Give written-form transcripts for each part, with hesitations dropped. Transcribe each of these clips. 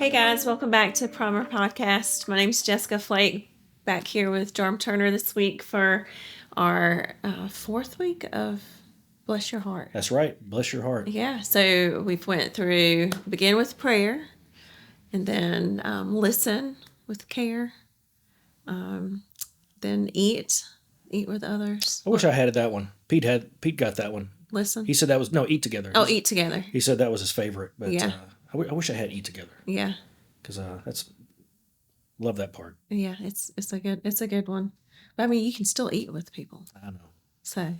Hey guys, welcome back to Primer Podcast. My name's Jessica Flake, back here with Jorm Turner this week for our fourth week of Bless Your Heart. That's right. Bless your heart. Yeah, so we've went through, begin with prayer, and then listen with care, then eat with others. I wish I had that one. Pete got that one. Listen. He said that was, no, eat together. Oh, eat together. He said that was his favorite. But Yeah. I wish I had eat together. Yeah. Because love that part. Yeah, it's a good one. But I mean, you can still eat with people. I know. So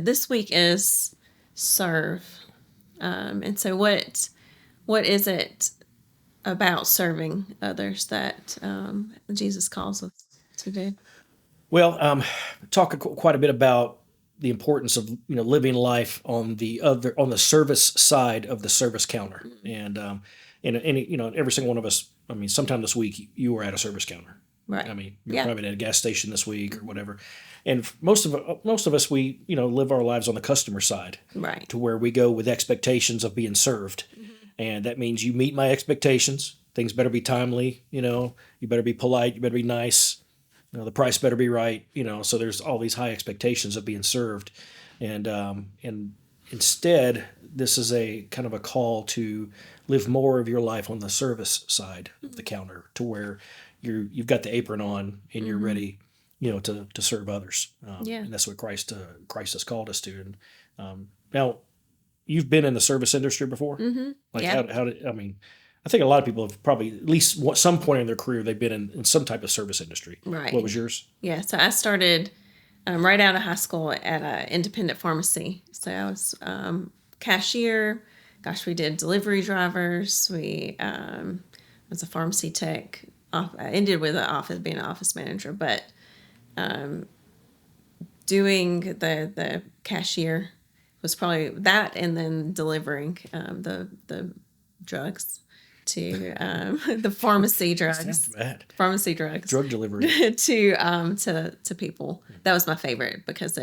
this week is serve. And so what is it about serving others that Jesus calls us to do? Well, talk quite a bit about the importance of living life on the service side of the service counter, and every single one of us. I mean, sometime this week you were at a service counter. Right. I mean, you're probably at a gas station this week or whatever. And most of us, we live our lives on the customer side, right? To where we go with expectations of being served, and that means you meet my expectations. Things better be timely. You better be polite. You better be nice. The price better be right. So there's all these high expectations of being served, and instead, this is a kind of a call to live more of your life on the service side of the counter, to where you've got the apron on and you're ready, to serve others. And that's what Christ has called us to. And now, you've been in the service industry before. Mm-hmm. Like how did I think a lot of people have probably at least some point in their career they've been in some type of service industry. Right. What was yours? Yeah. So I started right out of high school at an independent pharmacy. So I was cashier. Gosh, we did delivery drivers. We was a pharmacy tech. I ended with being an office manager, but doing the cashier was probably that, and then delivering the drugs to the pharmacy drugs. Pharmacy drugs. Drug delivery to people. That was my favorite because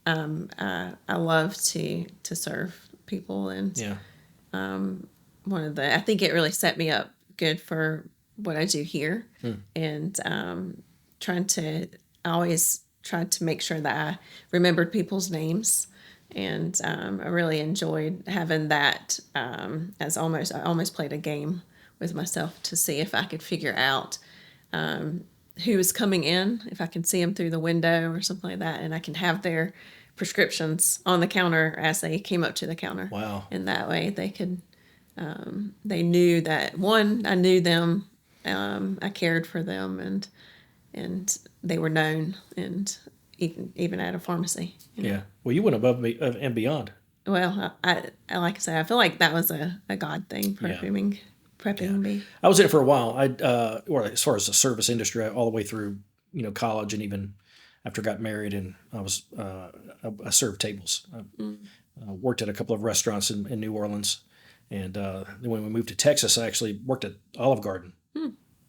I love to serve people, and I think it really set me up good for what I do here, and I always tried to make sure that I remembered people's names. And I really enjoyed having that I almost played a game with myself to see if I could figure out who was coming in, if I could see them through the window or something like that, and I can have their prescriptions on the counter as they came up to the counter. Wow. And that way they could, they knew that, one, I knew them, I cared for them, and they were known, and even at a pharmacy. Yeah. Well, you went above me and beyond. Well, I like I say, I feel like that was a God thing, prepping me. I was in it for a while. Or as far as the service industry, all the way through, college, and even after I got married, and I served tables. I worked at a couple of restaurants in New Orleans, and then when we moved to Texas, I actually worked at Olive Garden.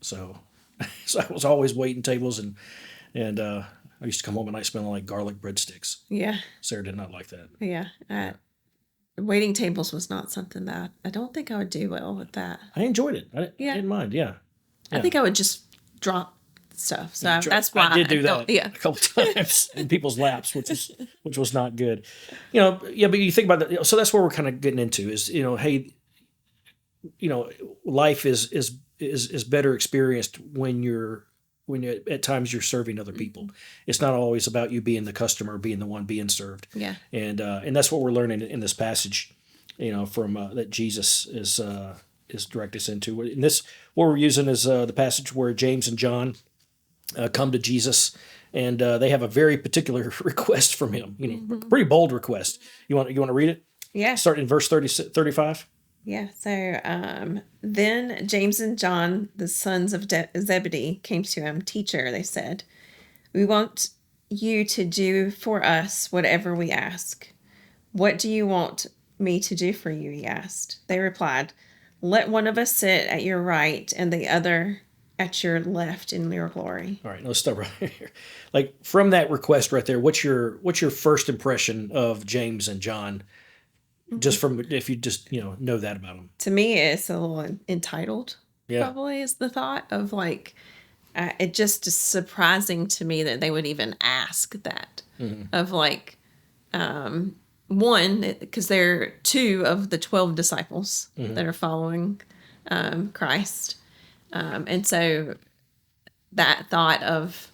So I was always waiting tables, and I used to come home at night smelling like garlic breadsticks. Yeah. Sarah did not like that. Yeah. Waiting tables was not something that I don't think I would do well with that. I enjoyed it. I didn't mind. Yeah. I think I would just drop stuff. So that's why I did do that a couple times in people's laps, which was not good. But you think about that. So that's where we're kind of getting into is, hey, life is better experienced when at times you're serving other people. It's not always about you being the customer, being the one being served. Yeah. And that's what we're learning in this passage, from that Jesus is directing us into. In this, what we're using is the passage where James and John come to Jesus, and they have a very particular request from him. Pretty bold request. You want to read it? Yeah. Start in verse 35. Yeah, so then James and John, the sons of Zebedee, came to him. Teacher, they said, we want you to do for us whatever we ask. What do you want me to do for you, he asked. They replied, let one of us sit at your right and the other at your left in your glory. All right, let's stop right here. Like, from that request right there, what's your first impression of James and John just from if you just know that about them. To me, it's a little entitled. Yeah. Probably is the thought of like, it just is surprising to me that they would even ask that. Of like, one, because they're two of the 12 disciples that are following Christ, and so that thought of,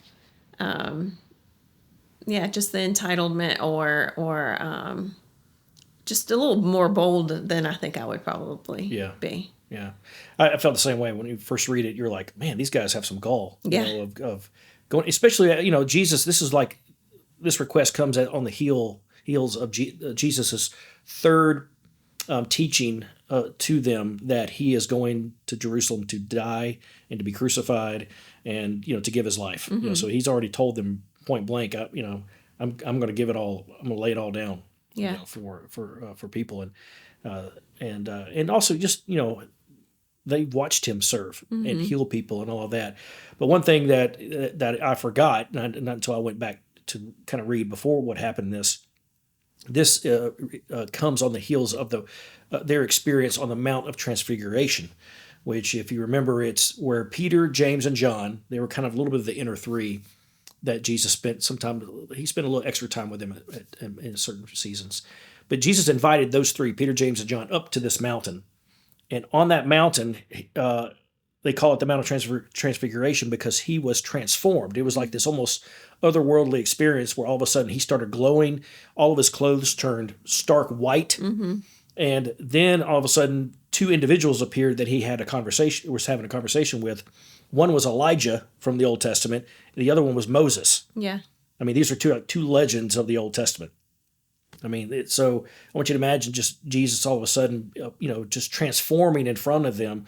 just the entitlement or just a little more bold than I think I would probably be. Yeah, I felt the same way when you first read it. You're like, man, these guys have some gall. Of going, especially Jesus. This is like this request comes on the heels of Jesus's third teaching to them that he is going to Jerusalem to die and to be crucified and to give his life. So he's already told them point blank. I'm going to give it all. I'm going to lay it all down. For people and also just they watched him serve and heal people and all of that. But one thing that I forgot, not until I went back to kind of read before what happened, this comes on the heels of their experience on the Mount of Transfiguration, which, if you remember, it's where Peter, James, and John, they were kind of a little bit of the inner three that Jesus spent some time. He spent a little extra time with them in certain seasons. But Jesus invited those three, Peter, James, and John, up to this mountain. And on that mountain, they call it the Mount of Transfiguration because he was transformed. It was like this almost otherworldly experience where all of a sudden he started glowing. All of his clothes turned stark white. And then all of a sudden, two individuals appeared that he had was having a conversation with. One was Elijah from the Old Testament. And the other one was Moses. Yeah. I mean, these are two legends of the Old Testament. I mean, so I want you to imagine just Jesus all of a sudden, just transforming in front of them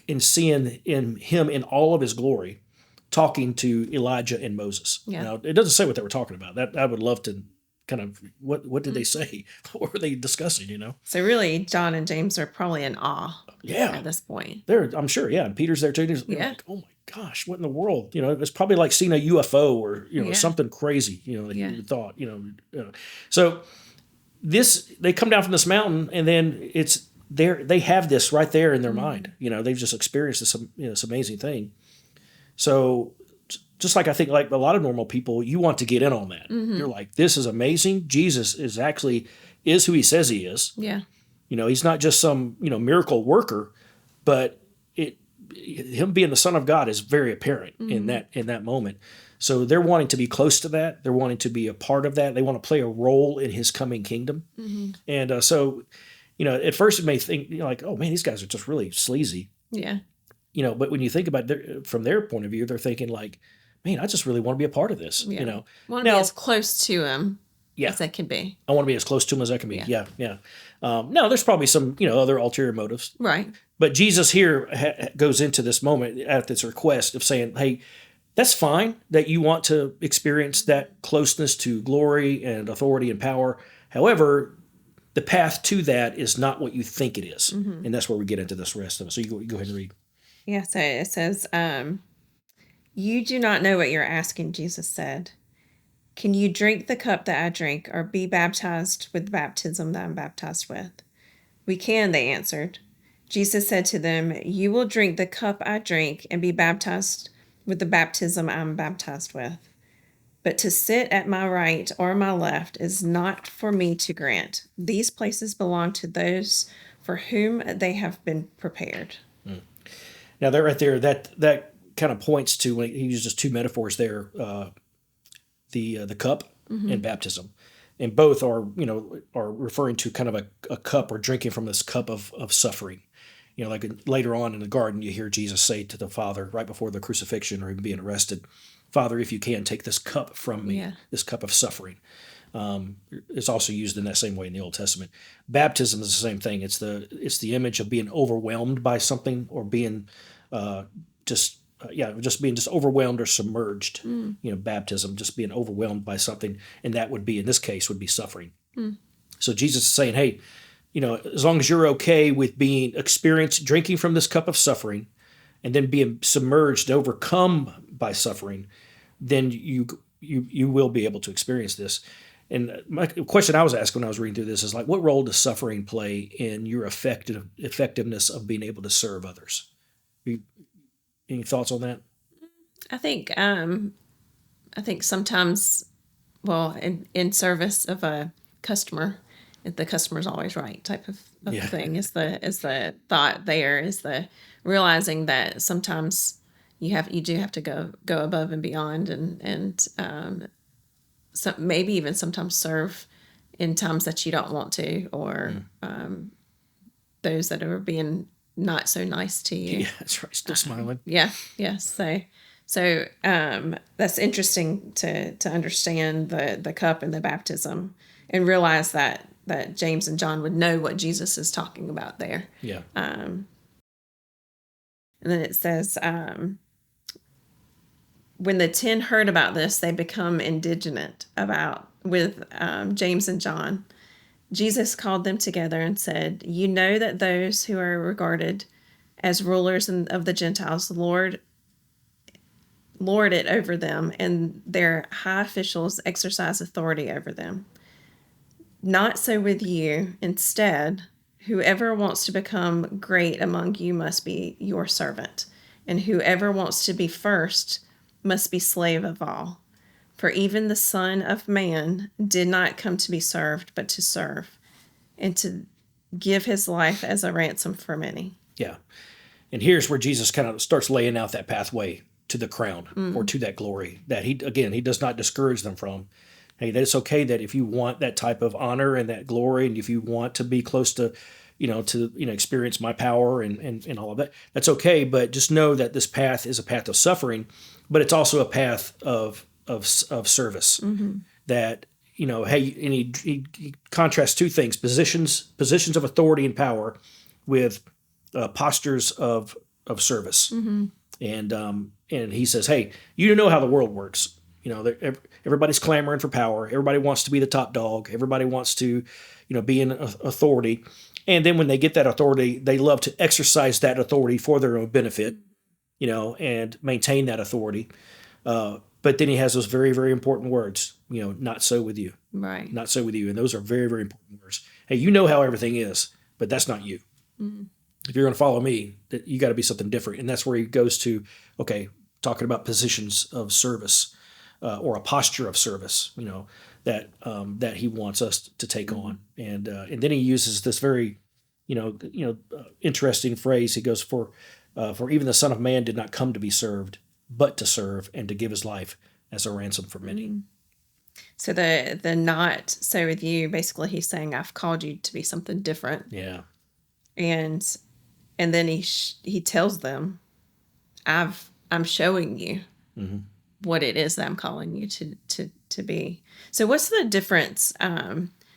and seeing him in all of his glory, talking to Elijah and Moses. Yeah. Now, it doesn't say what they were talking about. That I would love to kind of, what did they say? What were they discussing, So really, John and James are probably in awe at this point. I'm sure, and Peter's there too. Like, oh my gosh, what in the world? It's probably like seeing a UFO or something crazy, that you thought, So they come down from this mountain, and then it's there. They have this right there in their mind. They've just experienced this amazing thing. So just like I think like a lot of normal people, you want to get in on that. You're like, this is amazing. Jesus is who he says he is. Yeah. He's not just some, miracle worker, but him being the Son of God is very apparent in that moment. So they're wanting to be close to that. They're wanting to be a part of that. They want to play a role in his coming kingdom. And so, at first it may think, like, oh man, these guys are just really sleazy. Yeah. But when you think about it from their point of view, they're thinking like, man, I just really want to be a part of this. Want to be as close to him as I can be. I want to be as close to him as I can be. Yeah. No, there's probably some, other ulterior motives. Right. But Jesus here goes into this moment at this request of saying, hey, that's fine that you want to experience that closeness to glory and authority and power. However, the path to that is not what you think it is. And that's where we get into this rest of it. So you go ahead and read. Yeah, so it says, you do not know what you're asking, Jesus said. Can you drink the cup that I drink or be baptized with the baptism that I'm baptized with? We can, they answered. Jesus said to them, you will drink the cup I drink and be baptized with the baptism I'm baptized with. But to sit at my right or my left is not for me to grant. These places belong to those for whom they have been prepared. Now, that right there, that kind of points to, when he uses two metaphors there, the cup and baptism. And both are referring to kind of a cup or drinking from this cup of suffering. Like later on in the garden, you hear Jesus say to the Father right before the crucifixion or even being arrested, Father, if you can, take this cup from me, this cup of suffering. It's also used in that same way in the Old Testament. Baptism is the same thing. It's the image of being overwhelmed by something or being just being overwhelmed or submerged. Baptism, just being overwhelmed by something, and that would be, in this case, would be suffering. So Jesus is saying, hey, as long as you're okay with drinking from this cup of suffering, and then being submerged, overcome by suffering, then you will be able to experience this. And my question I was asked when I was reading through this is like, what role does suffering play in your effectiveness of being able to serve others? Any thoughts on that? I think sometimes, well, in service of a customer, if the customer's always right type of Yeah. thing is the thought there, is the realizing that sometimes you do have to go above and beyond, and so maybe even sometimes serve in times that you don't want to, or those that are being not so nice to you. Yeah, that's right. Still smiling. Yeah, yes. So that's interesting to understand the cup and the baptism, and realize that James and John would know what Jesus is talking about there. Yeah. And then it says, when the 10 heard about this, they become indignant with James and John. Jesus called them together and said, "You know that those who are regarded as rulers of the Gentiles lord it over them, and their high officials exercise authority over them. Not so with you. Instead, whoever wants to become great among you must be your servant, and whoever wants to be first must be slave of all. For even the Son of Man did not come to be served, but to serve, and to give his life as a ransom for many." Yeah. And here's where Jesus kind of starts laying out that pathway to the crown or to that glory that he does not discourage them from. Hey, that it's okay that if you want that type of honor and that glory, and if you want to be close to, experience my power and all of that, that's okay. But just know that this path is a path of suffering, but it's also a path of service. That, hey, and he contrasts two things: positions of authority and power with postures of service. And he says, hey, you know how the world works. Everybody's clamoring for power. Everybody wants to be the top dog. Everybody wants to, be in authority. And then when they get that authority, they love to exercise that authority for their own benefit, and maintain that authority. But then he has those very, very important words, not so with you. Right. Not so with you. And those are very, very important words. Hey, you know how everything is, but that's not you. If you're going to follow me, that you got to be something different. And that's where he goes to, okay, talking about positions of service, or a posture of service, that he wants us to take on. And then he uses this very, interesting phrase. He goes, for even the Son of Man did not come to be served, but to serve and to give his life as a ransom for many. So the not so with you, basically he's saying, I've called you to be something different. Yeah. And then he tells them, I'm showing you what it is that I'm calling you to be. So what's the difference?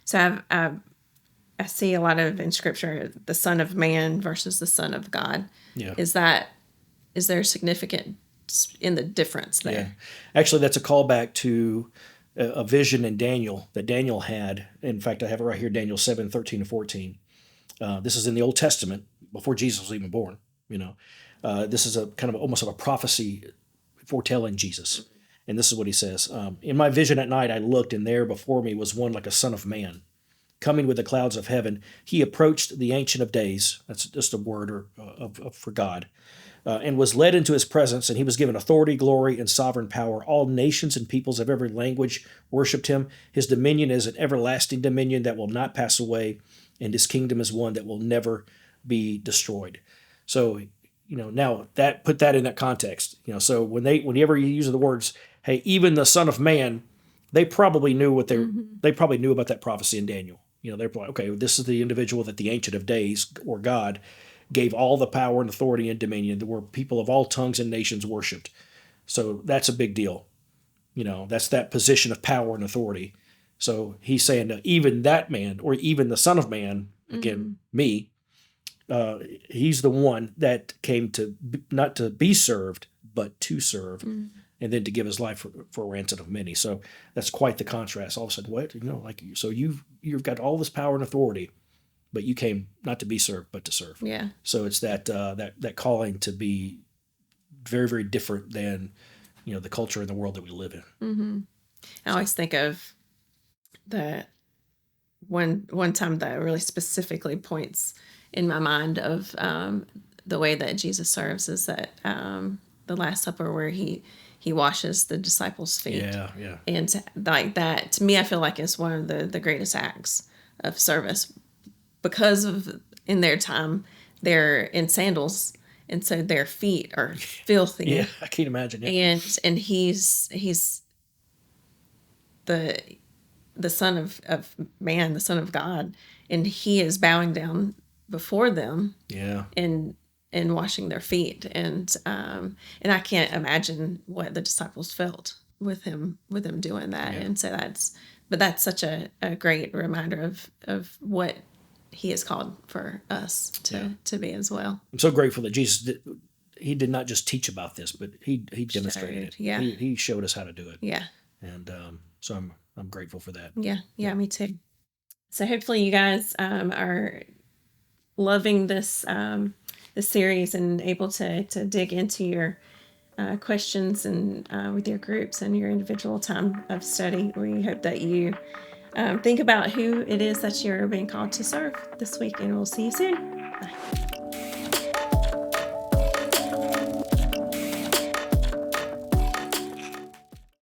So I see a lot of in Scripture the Son of Man versus the Son of God. Yeah. Is there significance in the difference there? Yeah. Actually, that's a callback to a vision in Daniel that Daniel had. In fact, I have it right here, Daniel 7:13 and 14. This is in the Old Testament before Jesus was even born. This is a kind of almost of a prophecy foretelling Jesus. And this is what he says. In my vision at night, I looked, and there before me was one like a son of man, coming with the clouds of heaven. He approached the Ancient of Days. That's just a word for God. And was led into his presence, and he was given authority, glory, and sovereign power. All nations and peoples of every language worshipped him. His dominion is an everlasting dominion that will not pass away, and his kingdom is one that will never be destroyed. So, now that put that in that context. So whenever you use the words, hey, even the Son of Man, they probably knew they probably knew about that prophecy in Daniel. They're like, okay, this is the individual that the Ancient of Days, or God, gave all the power and authority and dominion, where people of all tongues and nations worshipped. So that's a big deal. That's that position of power and authority. So he's saying that even that man, or even the Son of Man, again, me, he's the one that came to not to be served, but to serve, and then to give his life for a ransom of many. So that's quite the contrast. All of a sudden, what so you've got all this power and authority, but you came not to be served, but to serve. Yeah. So it's that calling to be very, very different than the culture and the world that we live in. I always think of the one time that really specifically points in my mind of the way that Jesus serves is that the Last Supper where he washes the disciples' feet. Yeah. And like that, to me, I feel like it's one of the greatest acts of service because of in their time they're in sandals, and so their feet are filthy. Yeah, I can't imagine. Yeah. And he's the Son of Man, the Son of God, and he is bowing down before them. Yeah. And washing their feet, and I can't imagine what the disciples felt with him doing that. Yeah. And so that's such a great reminder of what he has called for us to be as well. I'm so grateful that Jesus he did not just teach about this, but he demonstrated it. Yeah. He showed us how to do it. Yeah. And so I'm grateful for that. Yeah, me too. So hopefully you guys are loving this this series and able to dig into your questions and with your groups and your individual time of study. We hope that you think about who it is that you're being called to serve this week, and we'll see you soon. Bye.